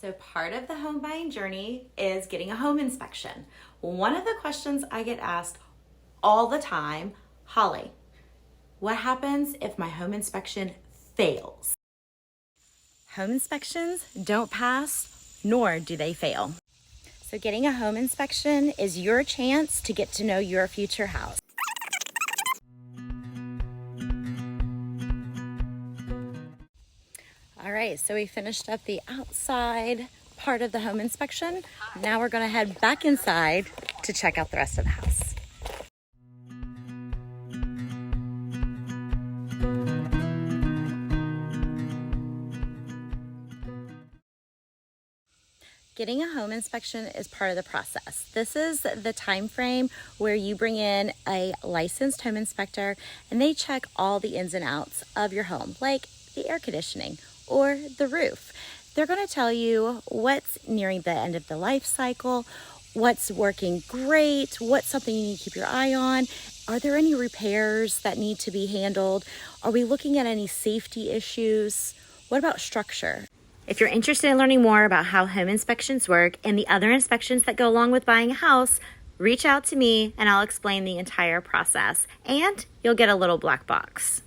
So part of the home buying journey is getting a home inspection. One of the questions I get asked all the time, Holly, what happens if my home inspection fails? Home inspections don't pass, nor do they fail. So getting a home inspection is your chance to get to know your future house. All right, so we finished up the outside part of the home inspection. Now we're gonna head back inside to check out the rest of the house. Getting a home inspection is part of the process. This is the time frame where you bring in a licensed home inspector and they check all the ins and outs of your home, like the air conditioning or the roof. They're going to tell you what's nearing the end of the life cycle, what's working great, what's something you need to keep your eye on. Are there any repairs that need to be handled? Are we looking at any safety issues? What about structure? If you're interested in learning more about how home inspections work and the other inspections that go along with buying a house, reach out to me and I'll explain the entire process. And you'll get a little black box.